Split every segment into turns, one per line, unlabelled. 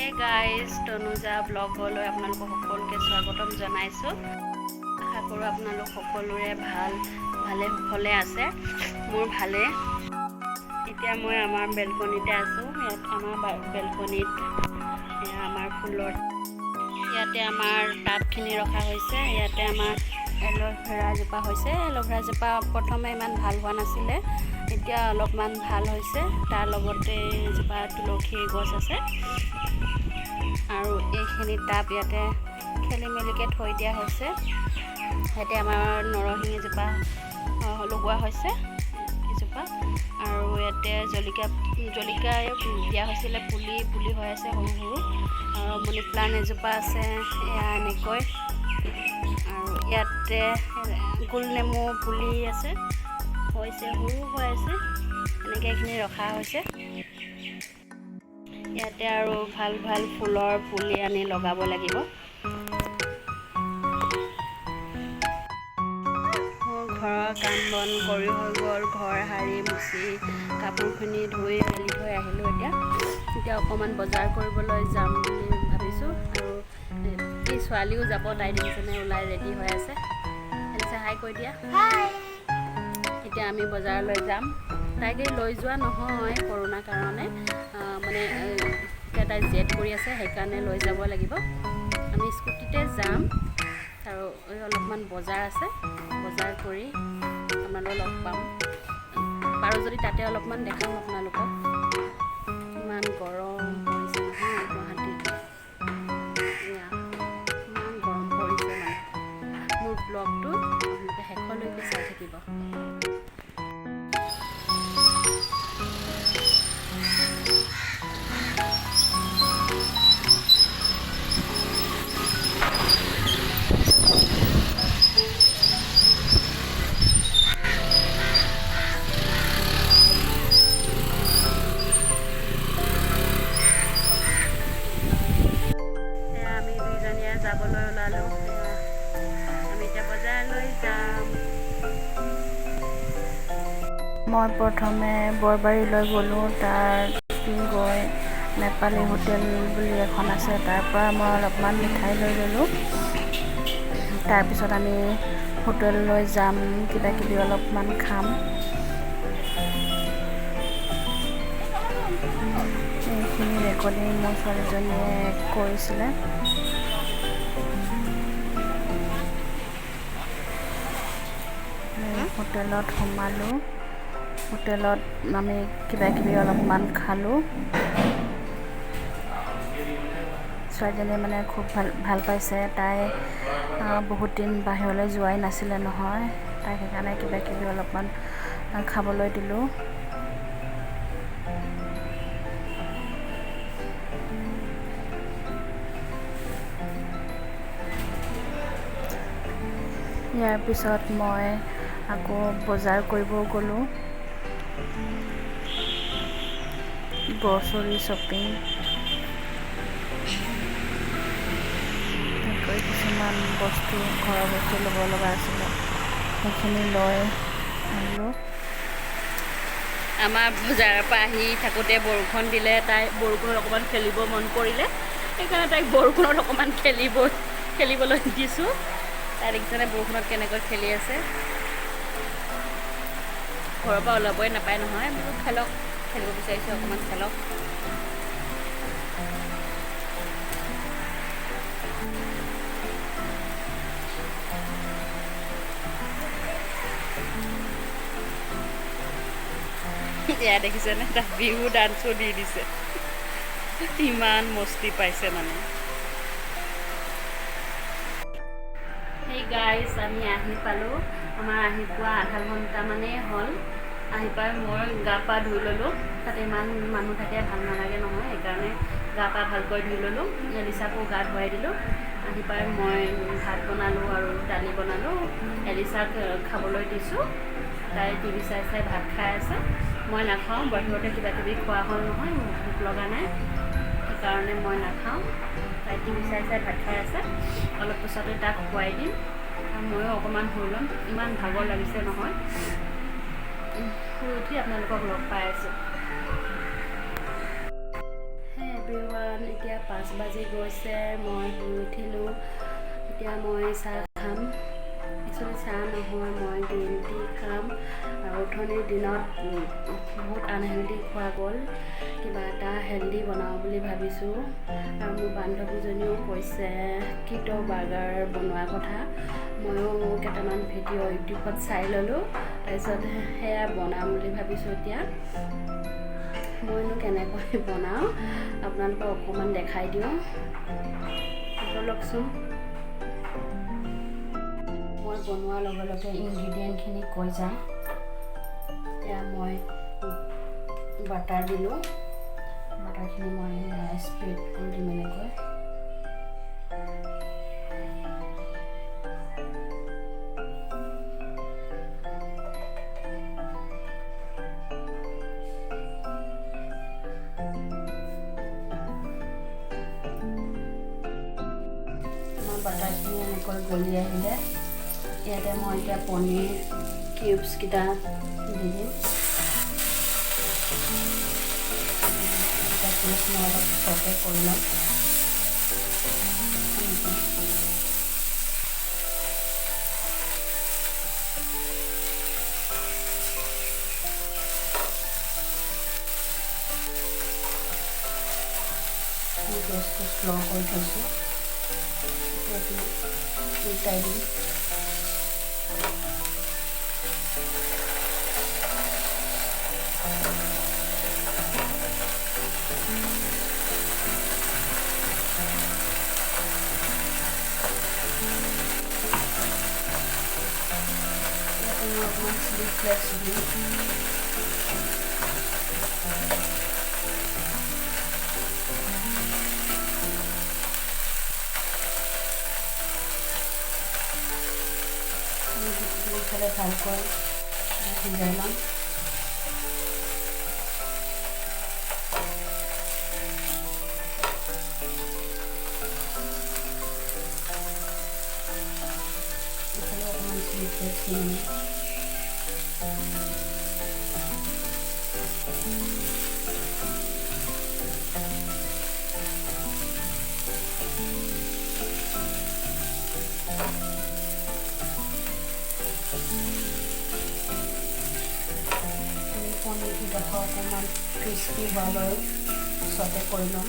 Hey guys, Tanuja ব্লগলৈ আপোনালোকক সকলোকে স্বাগতম জনাইছোঁ। আশা কৰোঁ আপোনালোক সকলোৰে ভালে কুশলে আছে। মোৰ ভালে। এতিয়া মই আমাৰ বেলকনিতে আছোঁ। ইয়াত আমাৰ বেলকনিত আমাৰ ফুলৰ ইয়াতে আমাৰ টাবখিনি ৰখা হৈছে। ইয়াতে আমাৰ এল'ভেৰাজোপা হৈছে। এল'ভেৰাজোপা প্ৰথমে ইমান ভাল হোৱা নাছিলে, এতিয়া অলপমান ভাল হৈছে। তাৰ লগতে এজোপা তুলসী গছ আছে আৰু এইখিনি টাব ইয়াতে খেলি মেলিকৈ থৈ দিয়া হৈছে। ইয়াতে আমাৰ নৰসিংহ এজোপা লগোৱা হৈছে এজোপা, আৰু ইয়াতে জলকীয়া দিয়া হৈছিলে, পুলি হৈ আছে সৰু সৰু, আৰু মানি প্লাণ্ট এজোপা আছে এয়া এনেকৈ, আৰু ইয়াতে গোল নেমু পুলি আছে, হৈছে সৰু হৈ আছে। এনেকৈ এইখিনি ৰখা হৈছে। ইয়াতে আৰু ভাল ফুলৰ পুলি আনি লগাব লাগিব। মোৰ ঘৰৰ কাম বন কৰি হৈ গ'ল। ঘৰ সাৰি মুচি কাপোৰখিনি ধুই মেলি থৈ আহিলোঁ। এতিয়া অকণমান বজাৰ কৰিবলৈ যাম বুলি ভাবিছোঁ। আৰু এই ছোৱালীও যাব, তাই দেখিছেনে ওলাই ৰেডি হৈ আছে। এলিছা হাই কৈ দিয়া। এতিয়া আমি বজাৰলৈ যাম। তাইক লৈ যোৱা নহয় কৰোণাৰ কাৰণে, মানে এতিয়া তাই জেদ কৰি আছে, সেইকাৰণে লৈ যাব লাগিব। আমি স্কুটিতে যাম, আৰু অলপমান বজাৰ আছে, বজাৰ কৰি আপোনালোকক লগ পাম। পাৰোঁ যদি তাতে অলপমান দেখাম আপোনালোকক। ইমান গৰম পৰিছে নহয় গুৱাহাটীত, ইমান গৰম পৰিছে। মানে মোৰ ব্লগটো আপোনালোকে শেষলৈকে চাই থাকিব। আমি দুইজনীয়ে যাবলৈ ওলালোঁ। আমি এতিয়া বজাৰলৈ যাম। মই প্ৰথমে বৰবাৰীলৈ গ'লোঁ। তাৰ গৈ নেপালী হোটেল বুলি এখন আছে, তাৰ পৰা মই অলপমান মিঠাই লৈ ল'লোঁ। তাৰপিছত আমি হোটেললৈ যাম, কিবাকিবি অলপমান খাম। এইখিনি ৰেকৰ্ডিং মোৰ ছোৱালীজনীয়ে কৰিছিলে। হোটেলত সোমালোঁ। হোটেলত আমি কিবাকিবি অলপমান খালোঁ। ছোৱালীজনীয়ে মানে খুব ভাল পাইছে। তাই বহুত দিন বাহিৰলৈ যোৱাই নাছিলে নহয়, তাই সেইকাৰণে কিবাকিবি অলপমান খাবলৈ দিলোঁ। ইয়াৰ পিছত মই আকৌ বজাৰ কৰিব গ'লোঁ। গ্ৰ'চাৰী শ্বপিং, তেনেকৈ কিছুমান বস্তু, ঘৰৰ বস্তু ল'ব লগা আছিলে, সেইখিনি লৈ আহিলোঁ। আমাৰ বজাৰৰ পৰা আহি থাকোঁতে বৰষুণ দিলে। তাই বৰষুণত অকণমান খেলিব মন কৰিলে, সেইকাৰণে তাইক বৰষুণত অকণমান খেলিবলৈ দিছোঁ। তাই দেখিছেনে বৰষুণত কেনেকৈ খেলি আছে। ঘৰৰ পৰা ওলাবই নাপায় নহয়। বোলো খেলিব বিচাৰিছোঁ, অকণমান খেলক। এয়া দেখিছেনে, তাক বিহু ডান্সো দি দিছে। ইমান মস্তি পাইছে মানে। সেই গাইজ, আমি আহি পালোঁ। আমাৰ আহি পোৱা আধা ঘণ্টামানেই হ'ল। আহি পাই মই গা পা ধুই ল'লোঁ। তাতে ইমান মানুহ থাকে, ভাল নালাগে নহয়, সেইকাৰণে গা পা ভালকৈ ধুই ল'লোঁ। এলিছাকো গা ধুৱাই দিলোঁ। আহি পাই মই ভাত বনালোঁ আৰু দালি বনালোঁ। এলিছাক খাবলৈ দিছোঁ। তাই টিভি চাই ভাত খাই আছে। মই নাখাওঁ, বাহিৰতে কিবাকিবি খোৱা হ'ল নহয়, ভোক লগা নাই, সেইকাৰণে মই নাখাওঁ। তাই টিভি চাই ভাত খাই আছে। অলপ পিছতে তাক খুৱাই দিম, আৰু ময়ো অকণমান শুই ল'ম। ইমান ভাগৰ লাগিছে নহয়। শুই উঠি আপোনালোকক লগ পাই আছোঁ। এভৰিৱান, এতিয়া 5 বাজি গৈছে। মই শুই উঠিলোঁ। এতিয়া মই চাহ খাম। একচুৱেলি চাহ নহয়, মই গ্ৰীণ টি খাম। আৰু অথনিৰ দিনত বহুত আনহেল্ডি খোৱা গ'ল। কিবা এটা হেল্ডি বনাওঁ বুলি ভাবিছোঁ। আৰু মোৰ বান্ধৱীজনীও কৈছে কিটো বাৰ্গাৰ বনোৱাৰ কথা। ময়ো কেইটামান ভিডিঅ' ইউটিউবত চাই ল'লোঁ। তাৰপিছত সেয়া বনাম বুলি ভাবিছোঁ। এতিয়া মইনো কেনেকৈ বনাওঁ আপোনালোকক অকণমান দেখাই দিওঁ, লওকচোন। মই বনোৱাৰ লগে লগে ইনগ্ৰিডিয়েণ্টখিনি কৈ যাম। এতিয়া মই বাটাৰ দিলোঁ। বাটাৰখিনি মই স্প্ৰেড কৰি দিম এনেকৈ। বাটাৰখিনি এনেকৈ গলি আহিলে ইয়াতে মই এতিয়া পনীৰ কিউবছকেইটা দি দিম। মই অলপ চফে কৰি ল'ম। গেছটো স্ল' কৰি থৈছোঁ। উল্টাই দিম। ইয়াতে মই অকণমান চিলি ফ্লেক্স দিম। দুইফালে ভালকৈ সিজাই ল'ম। ইফালে অকণমান চিলি ফ্লেক্স দিম। পনীৰকেইডোখৰ অকণমান ক্ৰিস্পি হোৱালৈ চতে কৰি ল'ম।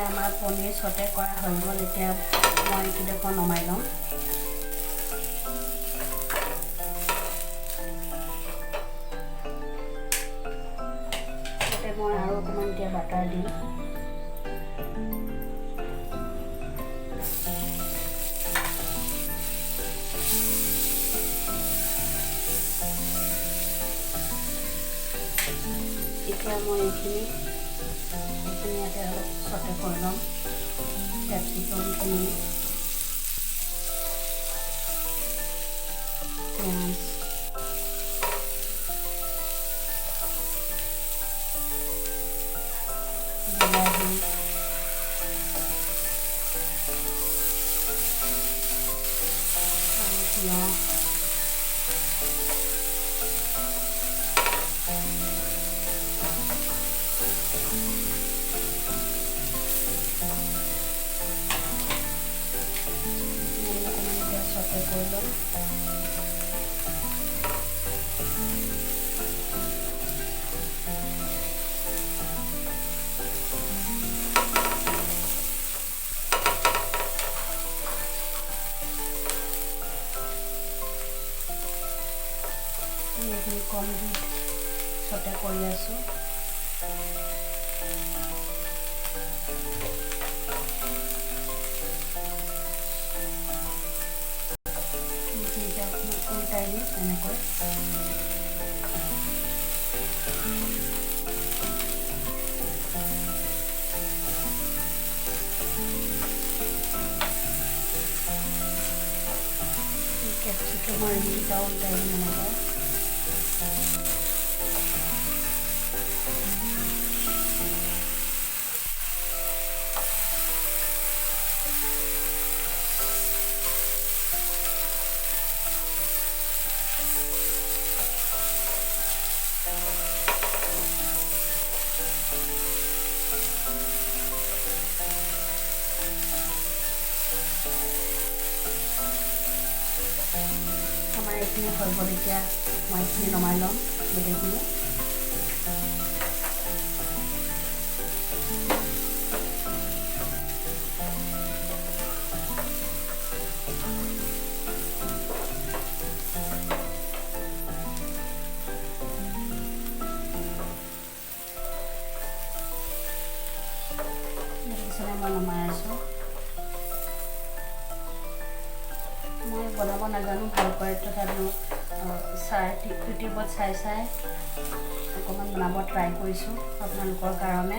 আমাৰ পনীৰ চতে কৰা হৈ গ'ল। এতিয়া মই এইকেইডোখৰ নমাই ল'ম। ইয়াতে মই আৰু অকণমান এতিয়া বাটাৰ দিম। এতিয়া মই এইখিনি ইয়াতে অলপ চতে কৰি ল'ম। কেপচিকামখিনি, পিঁয়াজ, বিলাহী, তিয়ঁহ, চতে কৰি ল'ম। আমি এইখিনি কম দি ছটা কৰি আছোঁ। উল্টাই দিম এনেকৈ। কেপচিকামৰ এইকেইটা উল্টাই দিম এনেকৈ। আমাৰ এইখিনি হৈ গ'ল, এতিয়া মই এইখিনি নমাই ল'ম গোটেইখিনি। মই নমাই আছোঁ। মই বনাব নাজানো ভালকৈ, তথাপিও ইউটিউবত চাই অকণমান বনাব ট্ৰাই কৰিছোঁ আপোনালোকৰ কাৰণে।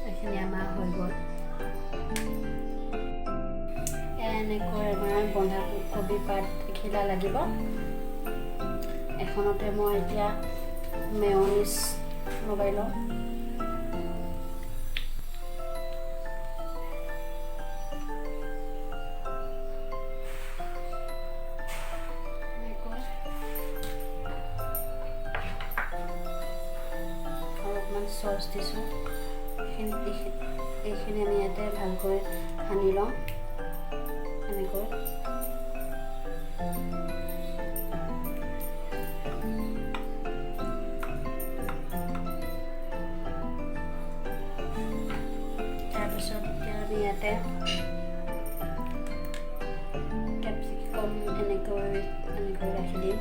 এইখিনি আমাৰ হৈ গ'ল। এনেকৈ আমাৰ বন্ধাকবি পাত খিলা লাগিব। এখনতে মই এতিয়া মেয়নিজ লগাই লওঁ। আৰু অকণমান চচ দিছোঁ। এইখিনি আমি ইয়াতে ভালকৈ সানি লওঁ এনেকৈ। তাৰপিছত এতিয়া আমি ইয়াতে কেপচিকাম এনেকৈ ৰাখি দিম,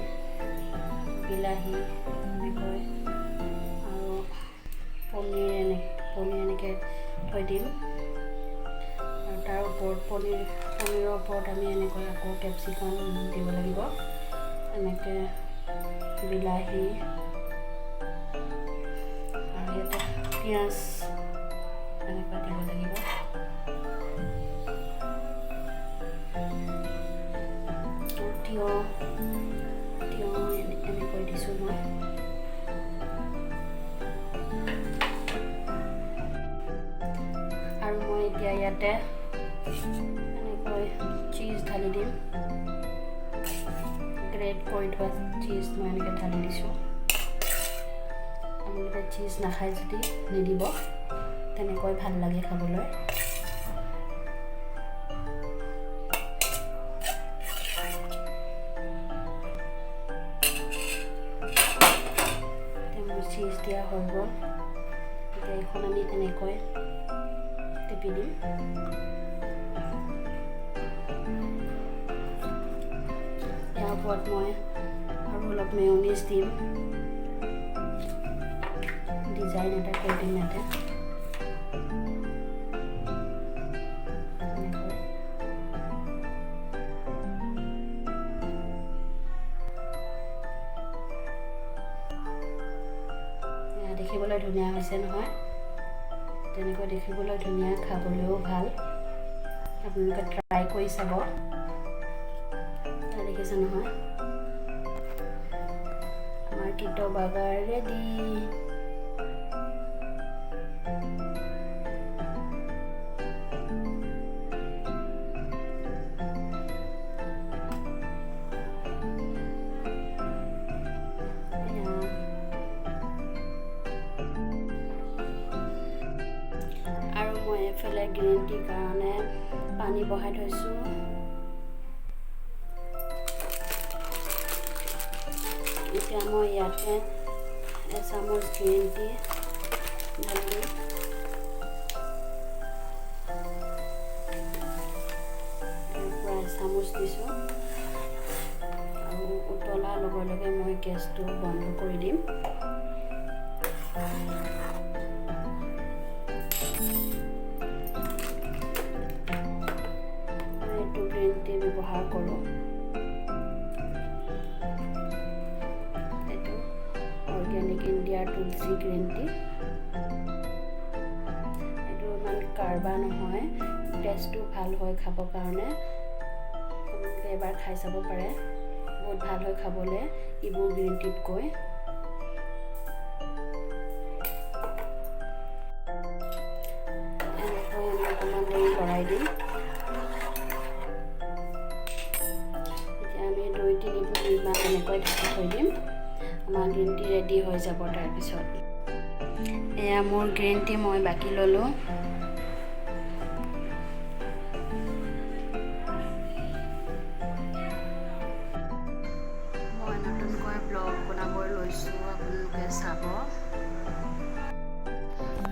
বিলাহী এনেকৈ, আৰু পনীৰ এনেকৈ থৈ দিম। আৰু তাৰ ওপৰত পনীৰৰ ওপৰত আমি এনেকৈ আকৌ কেপচিকাম দিব লাগিব, এনেকৈ বিলাহী, আৰু ইয়াতে পিঁয়াজ এনেকৈ দিব লাগিব। তিয়ঁহ এনেকৈ দিছোঁ মই। আৰু মই এতিয়া ইয়াতে এনেকৈ চীজ ঢালি দিম। গ্ৰেট কৰি থোৱা চীজ মই এনেকৈ ঢালি দিছোঁ। আপোনালোকে চীজ নাখায় যদি নিদিব, তেনেকৈ ভাল লাগে খাবলৈ। চীজ দিয়া হৈ গ'ল। এতিয়া এইখন আমি এনেকৈ টিপি দিম। ইয়াৰ ওপৰত মই আৰু অলপ মেয়নিজ দিম, ডিজাইন এটা কৰি দিম ইয়াতে। দেখিবলৈ ধুনীয়া হৈছে নহয়? তেনেকৈ দেখিবলৈ ধুনীয়া, খাবলৈও ভাল। আপোনালোকে ট্ৰাই কৰি চাব। দেখিছে নহয়? আমাৰ কিটো বাৰ্গাৰ ৰেডি। আৰু মই এইফালে গ্ৰীণ টিৰ কাৰণে পানী বহাই থৈছোঁ। এতিয়া মই ইয়াতে এচামুচ গ্ৰীণ টি ঢালি লগে লগে মই গেছটো বন্ধ কৰি দিম। এইটো গ্ৰীণ টি ব্যৱহাৰ কৰোঁ। এইটো অৰ্গেনিক ইণ্ডিয়াৰ তুলসী গ্ৰীণ টি। এইটো ইমান কাৰ্বা নহয়, টেষ্টটো ভাল হয় খাবৰ কাৰণে। আপোনালোকে এবাৰ খাই চাব পাৰে, বহুত ভাল হয় খাবলৈ ইবোৰ গ্ৰীণ টিতকৈ। এনেকৈ আমি অকণমান দেৰি লৰাই দিম। এতিয়া আমি 2-3 মিনিটমান এনেকৈ ঢাকি থৈ দিম। আমাৰ গ্ৰীণ টি ৰেডি হৈ যাব। তাৰপিছত এয়া মোৰ গ্ৰীণ টি মই বাকি ল'লোঁ। মই নতুনকৈ ব্লগ বনাব লৈছোঁ, আপোনালোকে চাব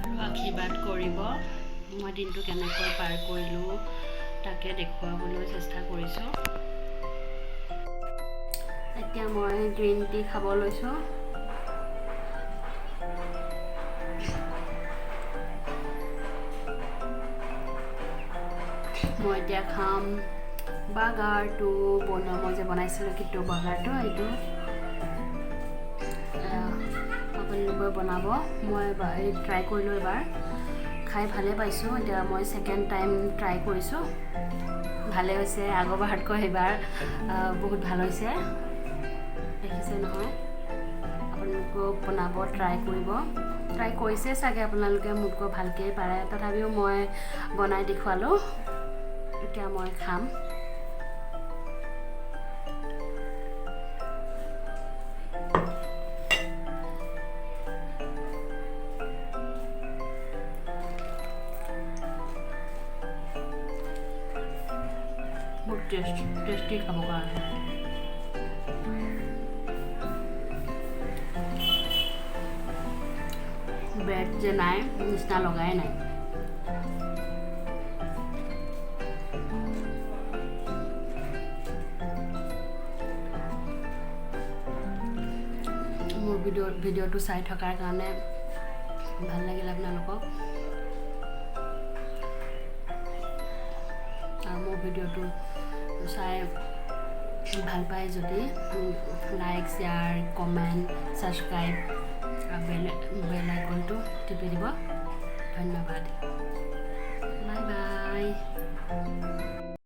আৰু আশীৰ্বাদ কৰিব। মই দিনটো কেনেকৈ পাৰ কৰিলোঁ তাকে দেখুৱাবলৈ চেষ্টা কৰিছোঁ। এতিয়া মই গ্ৰীণ টি খাব লৈছোঁ। মই এতিয়া খাম বাৰ্গাৰটো। মই যে বনাইছিলোঁ কিটো বাৰ্গাৰটো, এইটো আপোনালোকে বনাব। মই ট্ৰাই কৰিলোঁ, এবাৰ খাই ভালে পাইছোঁ। এতিয়া মই ছেকেণ্ড টাইম ট্ৰাই কৰিছোঁ, ভালে হৈছে। আগৰবাৰতকৈ এইবাৰ বহুত ভাল হৈছে। দেখিছে নহয়, আপোনালোকেও বনাব, ট্ৰাই কৰিব। ট্ৰাই কৰিছে চাগে আপোনালোকে, মোতকৈ ভালকৈ পাৰে। তথাপিও মই বনাই দেখুৱালোঁ। এতিয়া মই খাম। বহুত টেষ্টি খাবৰ কাৰণে। ব্ৰেড যে নাই নিচিনা লগাই নাই। মোৰ ভিডিঅ'টো চাই থকাৰ কাৰণে ভাল লাগিল আপোনালোকক। আৰু মোৰ ভিডিঅ'টো চাই ভাল পায় যদি লাইক, শ্বেয়াৰ, কমেণ্ট, ছাবস্ক্ৰাইব আৰু বেল আইকনটো টিপি দিব। ধন্যবাদ।